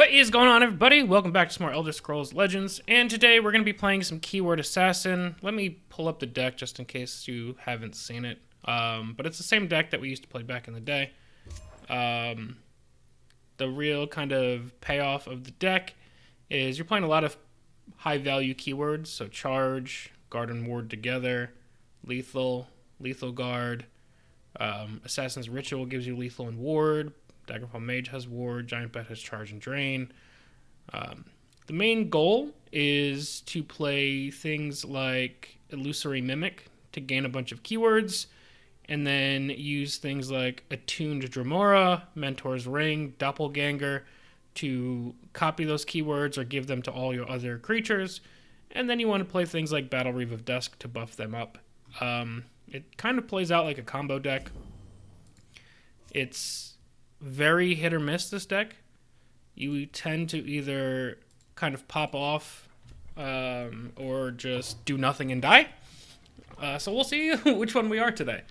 What is going on, everybody? Welcome back to some more Elder Scrolls Legends, and today we're going to be playing some Keyword Assassin. Let me pull up the deck just in case you haven't seen it. But it's the same deck that we used to play back in the day. The real kind of payoff of the deck is you're playing a lot of high-value keywords, so Charge, Guard and Ward together, Lethal, Lethal Guard, Assassin's Ritual gives you Lethal and Ward, Daggerfall Mage has Ward, Giant Bet has Charge and Drain. The main goal is to play things like Illusory Mimic to gain a bunch of keywords, and then use things like Attuned Dremora, Mentor's Ring, Doppelganger to copy those keywords or give them to all your other creatures. And then you want to play things like Battle Reeve of Dusk to buff them up. It kind of plays out like a combo deck. It's very hit or miss, this deck. You tend to either kind of pop off or just do nothing and die. So we'll see which one we are today.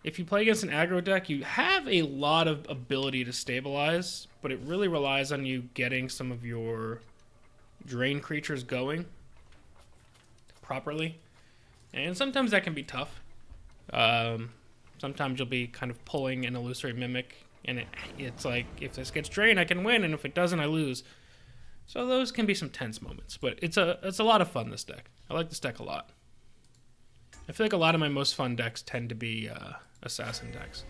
If you play against an aggro deck, you have a lot of ability to stabilize, but it really relies on you getting some of your drain creatures going properly. And sometimes that can be tough. Sometimes you'll be kind of pulling an Illusory Mimic, and it's like, if this gets drained, I can win, and if it doesn't, I lose. So those can be some tense moments, but it's a lot of fun, this deck. I like this deck a lot. I feel like a lot of my most fun decks tend to be Assassin decks.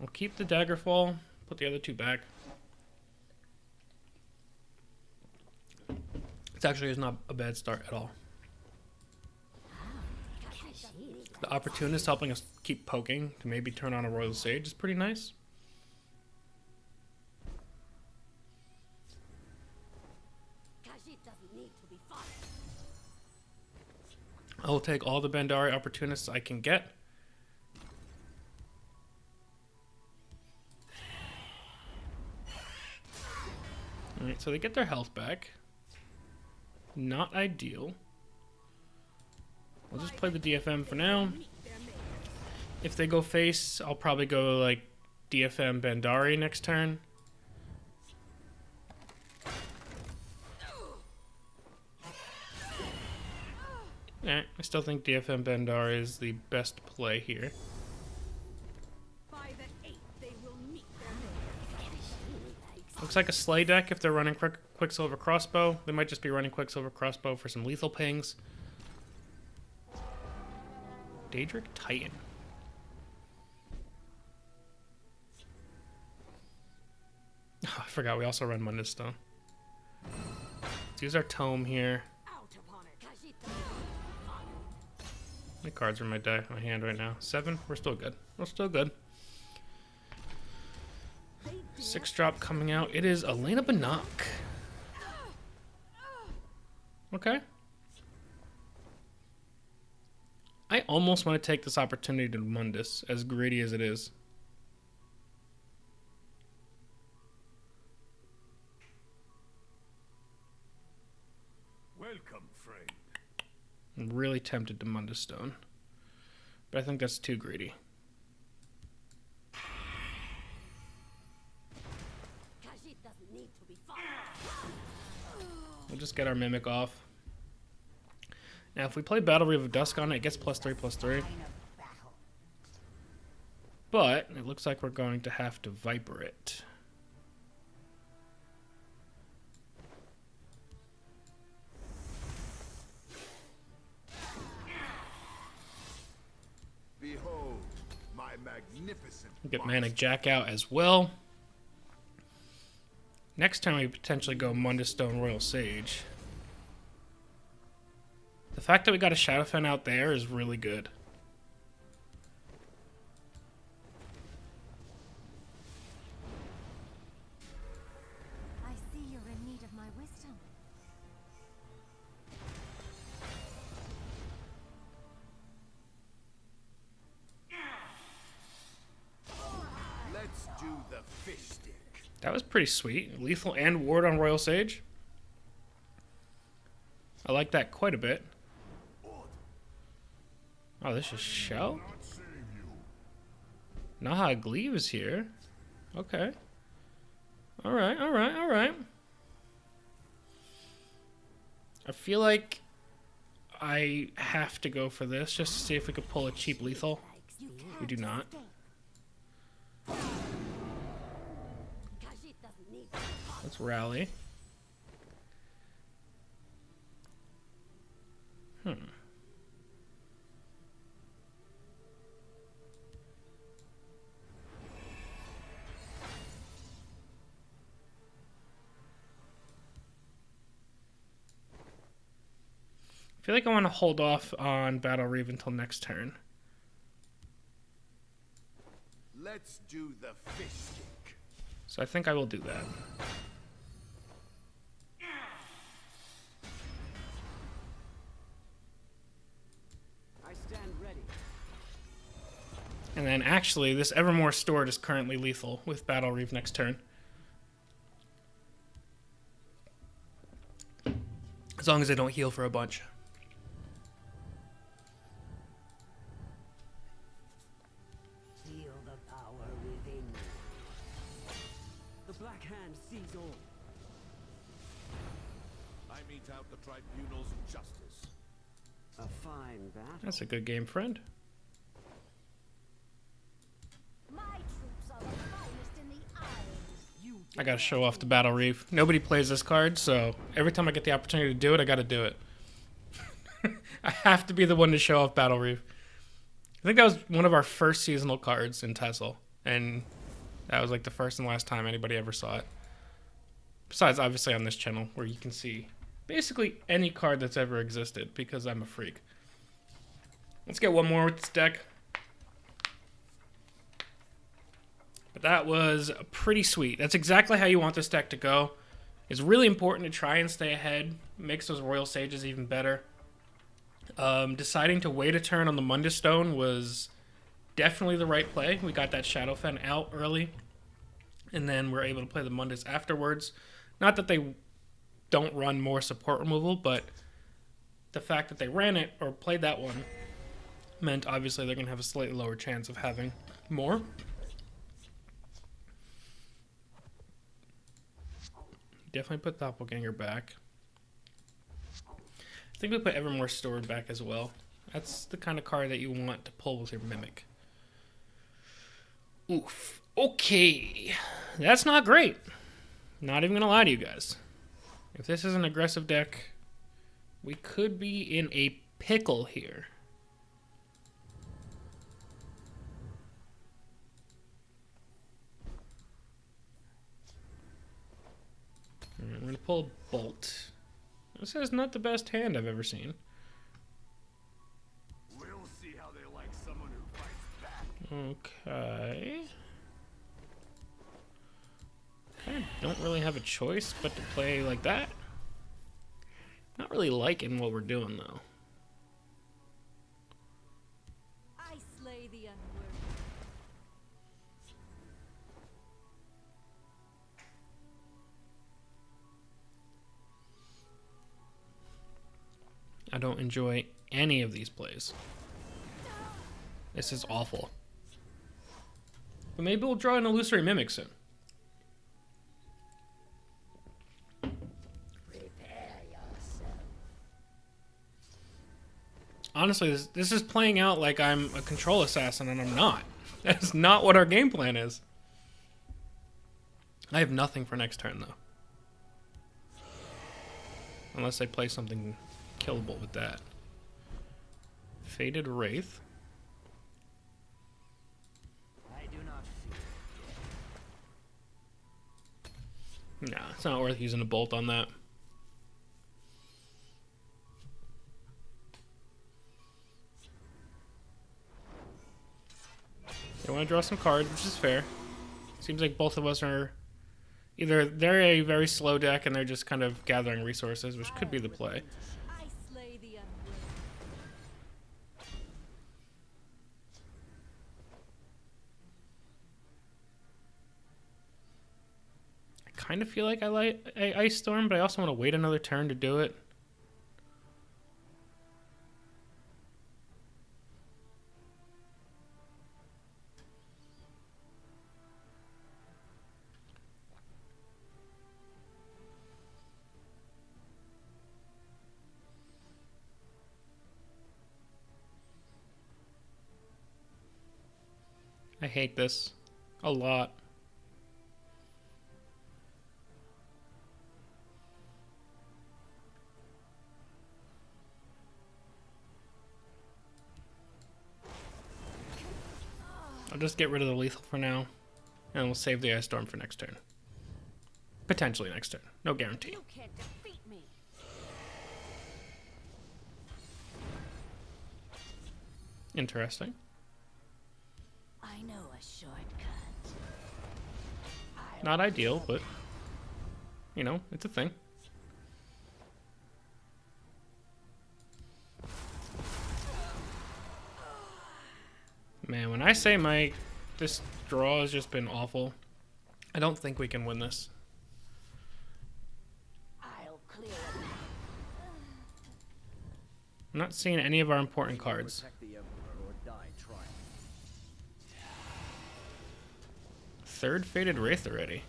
I'll keep the Daggerfall, put the other two back. It actually is not a bad start at all. The Opportunist helping us keep poking to maybe turn on a Royal Sage is pretty nice. I will take all the Bandari Opportunists I can get. Alright, so they get their health back. Not ideal. We'll just play the DFM for now. If they go face, I'll probably go like DFM Bandari next turn. Alright, I still think DFM Bandari is the best play here. Looks like a Slay deck if they're running Quicksilver Crossbow. They might just be running Quicksilver Crossbow for some lethal pings. Daedric Titan. Oh, I forgot we also run Mundus Stone. Let's use our Tome here. How many cards are in my hand right now? 7? We're still good. We're still good. 6-drop coming out. It is Elena Banach. Okay. I almost want to take this opportunity to Mundus, as greedy as it is. Welcome, friend. I'm really tempted to Mundus Stone, but I think that's too greedy. We'll just get our Mimic off. Now, if we play Battle Reeve of Dusk on it, it gets +3/+3. But it looks like we're going to have to Viper it. Behold my magnificent. We'll get Manic Jack out as well. Next time we potentially go Mundus Stone Royal Sage. The fact that we got a Shadowfen out there is really good. I see you're in need of my wisdom. Let's do the fish stick. That was pretty sweet. Lethal and Ward on Royal Sage. I like that quite a bit. Oh, this is Shell? Naha Gleave is here. Okay. Alright, alright, alright. I feel like I have to go for this just to see if we could pull a cheap lethal. We do not. Let's rally. I feel like I want to hold off on Battle Reeve until next turn. Let's do the fish stick. So I think I will do that. I stand ready. And then actually, this Evermore Stored is currently lethal with Battle Reeve next turn. As long as I don't heal for a bunch. Feel the power within you. The Black Hand sees all. I mete out the tribunals of justice. A fine battle. That's a good game, friend. My troops are the finest in the Isles. You I gotta show off the Battle Reeve. Nobody plays this card, so every time I get the opportunity to do it, I gotta do it. I have to be the one to show off Battle Reeve. I think that was one of our first seasonal cards in TESL, and that was like the first and last time anybody ever saw it. Besides, obviously, on this channel, where you can see basically any card that's ever existed, because I'm a freak. Let's get one more with this deck. But that was pretty sweet. That's exactly how you want this deck to go. It's really important to try and stay ahead. Makes those Royal Sages even better. Deciding to wait a turn on the Mundus Stone was definitely the right play. We got that Shadowfen out early, and then we're able to play the Mundus afterwards. Not that they don't run more support removal, but the fact that they ran it or played that one meant obviously they're going to have a slightly lower chance of having more. Definitely put Doppelganger back. I think we put Evermore Stored back as well. That's the kind of card that you want to pull with your Mimic. Oof. Okay. That's not great. Not even going to lie to you guys. If this is an aggressive deck, we could be in a pickle here. Alright, we're going to pull a Bolt. This is not the best hand I've ever seen. We'll see how they like someone who fights back. Okay. I don't really have a choice but to play like that. Not really liking what we're doing, though. I slay the unworthy. I don't enjoy any of these plays. This is awful. But maybe we'll draw an Illusory Mimic soon. Honestly, this is playing out like I'm a control assassin, and I'm not. That is not what our game plan is. I have nothing for next turn, though. Unless I play something killable with that. Faded Wraith. I do not fear. Nah, it's not worth using a bolt on that. They want to draw some cards, which is fair. Seems like both of us are either they're a very slow deck and they're just kind of gathering resources, which could be the play. I slay the unworthy. I kind of feel like I like Ice Storm, but I also want to wait another turn to do it. hate this a lot. I'll just get rid of the lethal for now, and we'll save the Ice Storm for next turn. Potentially next turn. No guarantee. You can't defeat me. Interesting. I know a shortcut. Not ideal, but, you know, it's a thing. Man, when I say this draw has just been awful, I don't think we can win this. I'll clear it. I'm not seeing any of our important cards. Protect the Emperor or die trying. Third Fated Wraith already.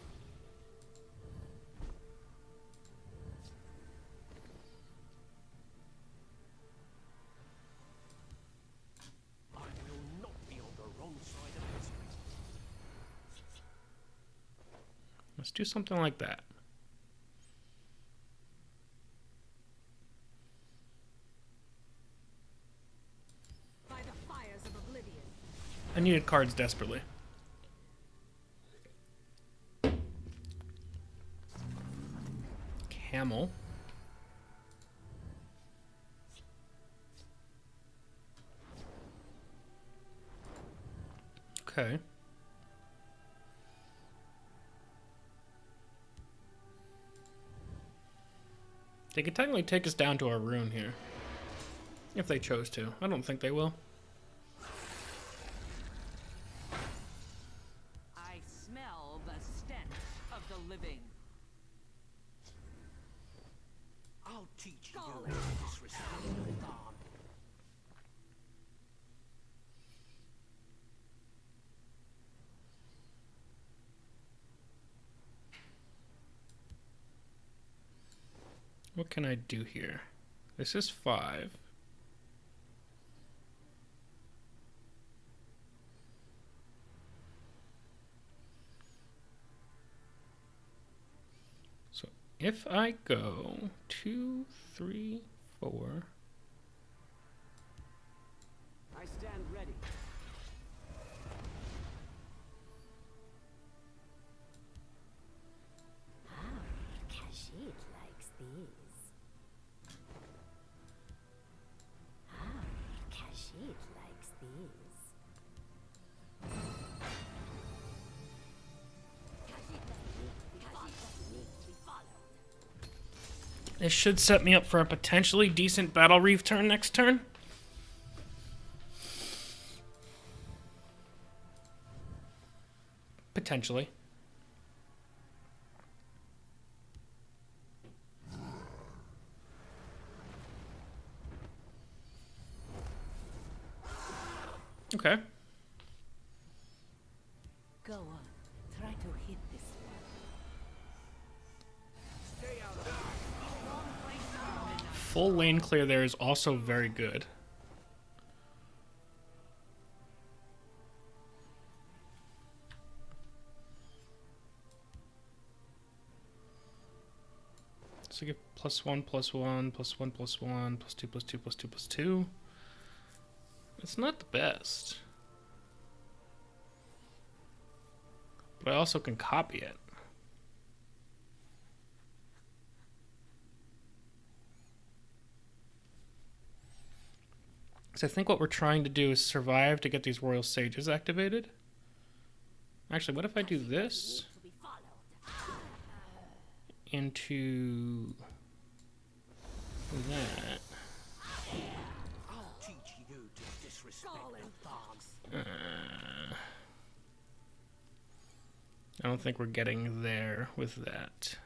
I will not be on the wrong side of history. Let's do something like that. By the fires of oblivion. I needed cards desperately. Camel. Okay. They could technically take us down to our rune here. If they chose to. I don't think they will. I smell the stench of the living. I'll teach you Golly. how to disrespect the dawn. What can I do here? This is 5. So if I go 2, 3, 4. I stand ready. Kashid likes these. Kashid likes these. This should set me up for a potentially decent Battle Reef turn next turn. Potentially. Okay. Go on. Try to hit this one. Stay out of it. Full lane clear there is also very good. So give +1, +1, +1, +1, +2, +2, +2, +2. It's not the best. But I also can copy it. So I think what we're trying to do is survive to get these Royal Sages activated. Actually, what if I do this To be followed. into that? I'll teach you to disrespect the dawn. I don't think we're getting there with that.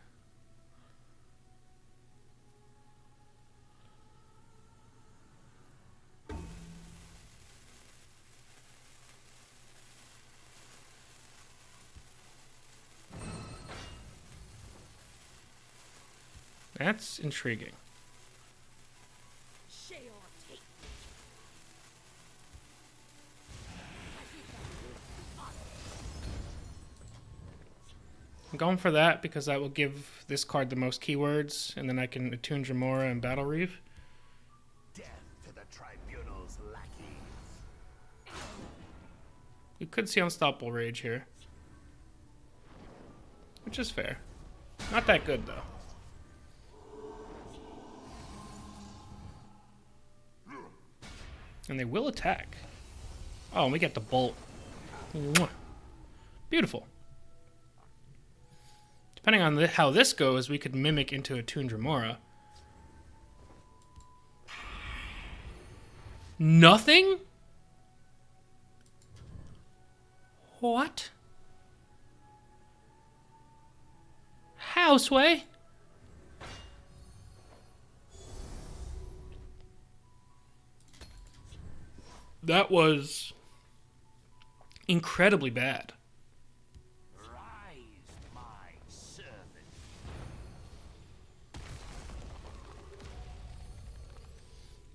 That's intriguing. Share or take. I'm going for that because that will give this card the most keywords, and then I can attune Jamora and Battle Reeve. Death to the tribunal's lackeys. You could see Unstoppable Rage here, which is fair. Not that good, though. And they will attack. Oh, and we get the bolt. Mwah. Beautiful. Depending on how this goes, we could mimic into a Tundramora. Nothing? What? How, Sway? That was incredibly bad. Rise, my servant.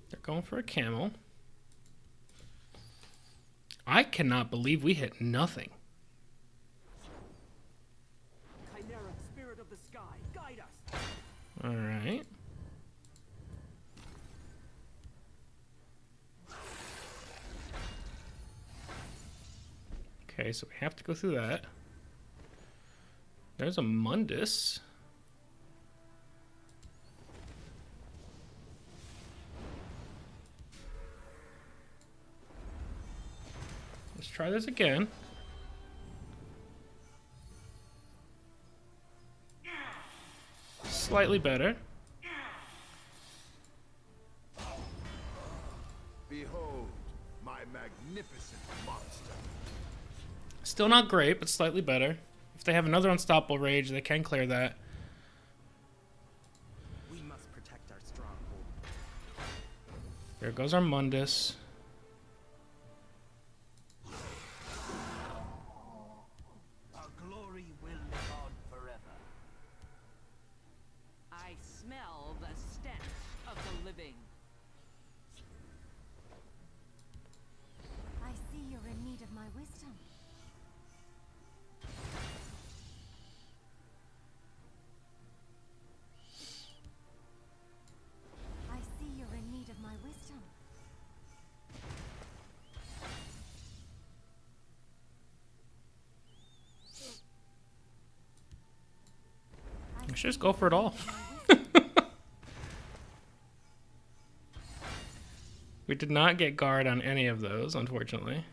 They're going for a camel. I cannot believe we hit nothing. Chimera, spirit of the sky, guide us. All right. Okay, so we have to go through that. There's a Mundus. Let's try this again. Slightly better. Behold, my magnificent monster. Still not great, but slightly better. If they have another Unstoppable Rage, they can clear that. We must protect our stronghold. There goes our Mundus. Our glory will live on forever. I smell the stench of the living. I see you're in need of my wisdom. I see you're in need of my wisdom. We should just go for it all. We did not get guard on any of those, unfortunately.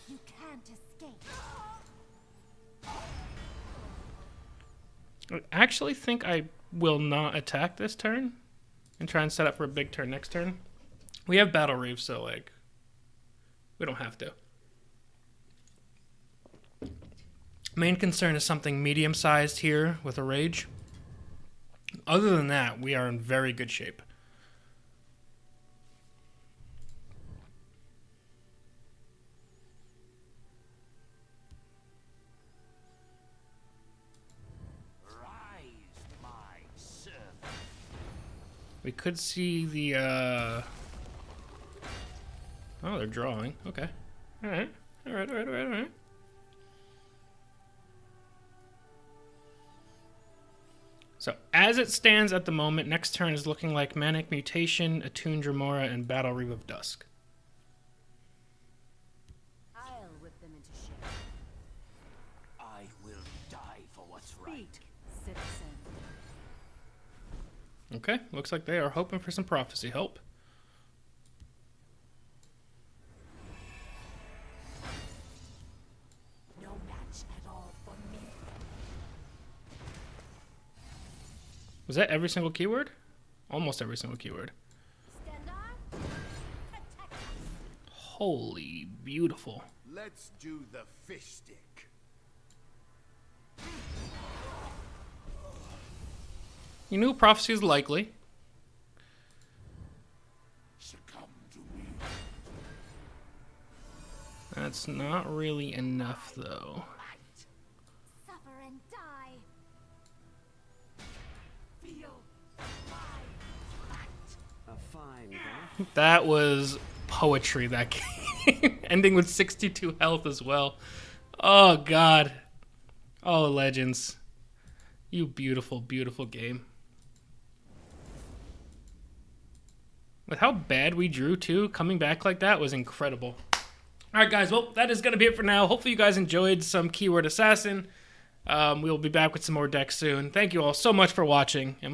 You can't escape. I actually think I will not attack this turn and try and set up for a big turn next turn. We have Battle Reeve, so like we don't have to. Main concern is something medium-sized here with a Rage. Other than that, we are in very good shape. Rise, my servant. We could see the oh, they're drawing. Okay. Alright. Alright. So, as it stands at the moment, next turn is looking like Manic Mutation, Attune Dramora, and Battle Reeve of Dusk. I'll whip them into shape. I will die for what's right. Speak, citizen. Okay, looks like they are hoping for some prophecy help. No match at all for me. Was that every single keyword? Almost every single keyword. Stand on. Protect us. Holy beautiful. Let's do the fish stick. You knew prophecy is likely. Succumb to me. That's not really enough, though. Suffer and die. Feel A fine guy. That was poetry, that game. Ending with 62 health as well. Oh, God. Oh, Legends. You beautiful, beautiful game. With how bad we drew, too, coming back like that was incredible. All right, guys. Well, that is going to be it for now. Hopefully you guys enjoyed some Keyword Assassin. We'll be back with some more decks soon. Thank you all so much for watching. And